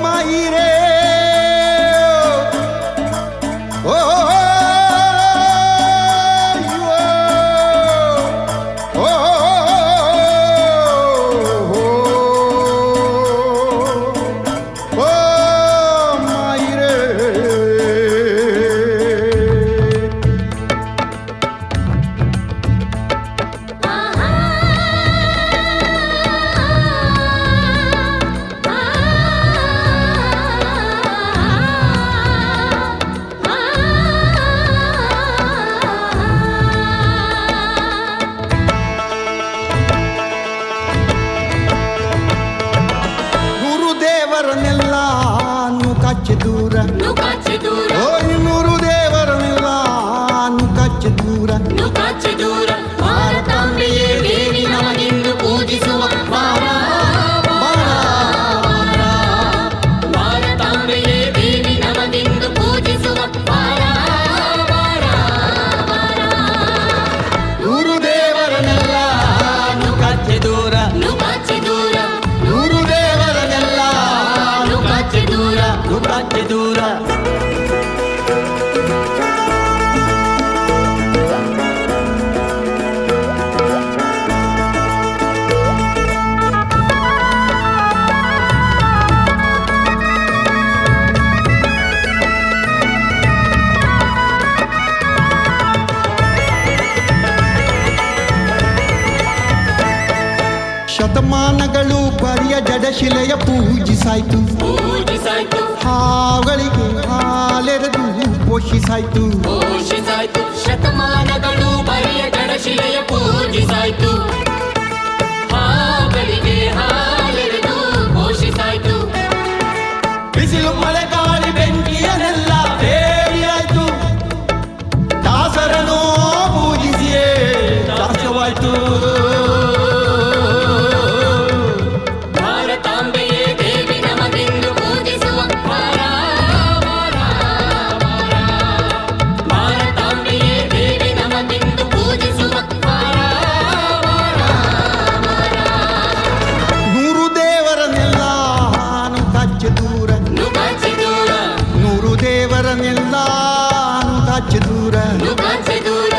ಮಾಯಿರೇ ಓ ನೂರು ದೇವರನ್ನೆಲ್ಲ ನುಕಾಚೆ ದೂರ ನುಕಾಚೆ ದೂರ ಭಾರತಾಂಬೆಯೇ ದೇವಿ ನಮಗಿಂದು ಪೂಜಿಸುವ ಭಾರತಾಂಬೆಯೇ ದೇವಿ ನಮಗಿಂದು ಪೂಜಿಸುವ ನೂರು ದೇವರನ್ನೆಲ್ಲ ನುಕಾಚೆ ದೂರ ನುಕಾಚೆ ದೂರ ನೂರು ದೇವರನ್ನೆಲ್ಲ ನುಕಾಚೆ ದೂರ ನುಕಾಚೆ ದೂರ ಶತಮಾನಗಳು ಬರಿಯ ಜಡಶಿಲೆಯ ಪೂಜಿಸಾಯ್ತು ಹಾಗಳಿಗೆ ಹಾಲೆರೆದು ಪೋಷಿಸಾಯ್ತು ಶತಮಾನಗಳು ಬರಿಯ ಜಡಶಿಲೆಯ ಪೂಜಿಸಾಯ್ತು ಹಾಗಳಿಗೆ ಹಾಲೆರೆದು ಪೋಷಿಸಾಯ್ತು ಬಿಸಿಲು ಮಳೆ ಗಾಳಿ ಬೆಂಕಿಯನ್ನೆಲ್ಲ ಬೇರಿಯಾಯ್ತು ದಾಸರನೋ ಪೂಜಿಸಿಯೇ ದಾಸವಾಯ್ತು ನೂರು ದೇವರನ್ನೆಲ್ಲ ನುಕಾಚೆ ದೂರ ನುಕಾಚೆ ದೂರ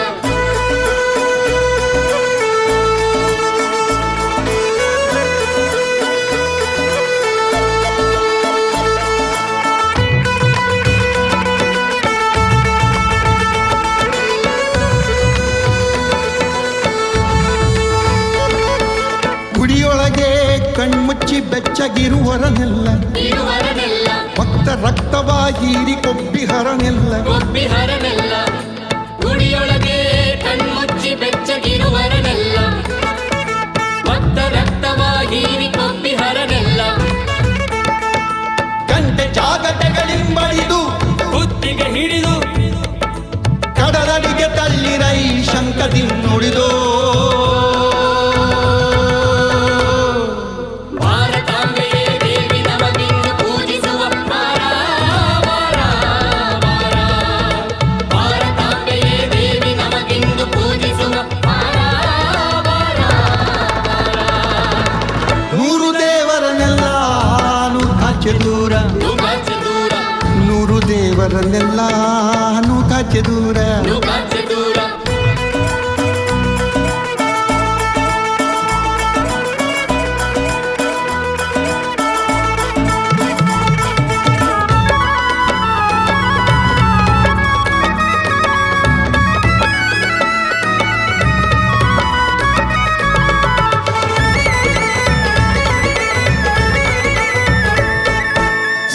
ಗುಡಿಯೊಳಗೆ ಕಣ್ಮುಚ್ಚಿ ಬೆಚ್ಚಗಿರುವರನೆಲ್ಲ ಭಕ್ತ ರಕ್ತವ ಹೀರಿ ಕೊಬ್ಬಿಹರನೆಲ್ಲ ಗುಡಿಯೊಳಗೆ ಕಣ್ಮುಚ್ಚಿ ಬೆಚ್ಚಗಿರುವರನೆಲ್ಲ ಭಕ್ತ ರಕ್ತವ ಹೀರಿ ಕೊಬ್ಬಿಹರನೆಲ್ಲ ಗಂಟೆ ಜಾಗಟೆಗಳಿಂಬಡಿದು ಬುದ್ಧಿಗೆ ಹಿಡಿದು ಕಡಲಡಿಗೆ ತಳ್ಳಿರೈ ಶಂಕದಿ ನುಡಿದು ನೂರು ದೇವರನ್ನೆಲ್ಲ ನುಕಾಚೆ ದೂರ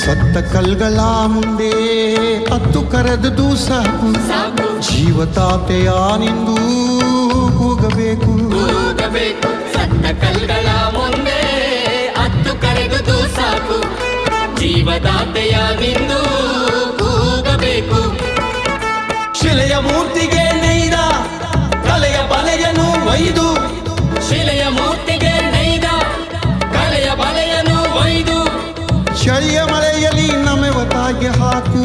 ಸತ್ತ ಕಲ್ಗಳ ಮುಂದೆ ಹತ್ತು ಕರೆದು ಸಾಕು ಜೀವತಾತೆಯ ನಿಂದು ಕೂಗಬೇಕು ಸತ್ತ ಕಲ್ಗಳ ಮುಂದೆ ಹತ್ತು ಕರೆದು ಸಾಕು ಜೀವದಾತೆಯ ನಿಂದು ಕೂಗಬೇಕು ಶಿಲೆಯ ಮೂರ್ತಿಗೆ ನೇಯ್ದ ಕಲೆಯ ಬಲೆಯನ್ನು ಒಯ್ದು ಶಿಲೆಯ ಮೂರ್ತಿಗೆ ನೇಯ್ದ ಕಲೆಯ ಬಲೆಯನ್ನು ಒಯ್ದು ಚಳಿಯ ಮಳೆಯಲ್ಲಿ ನಮೆವತಾಗಿ ಹಾಕು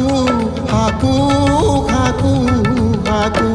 ಹಾಕು ಹಾಕು ಹಾಕು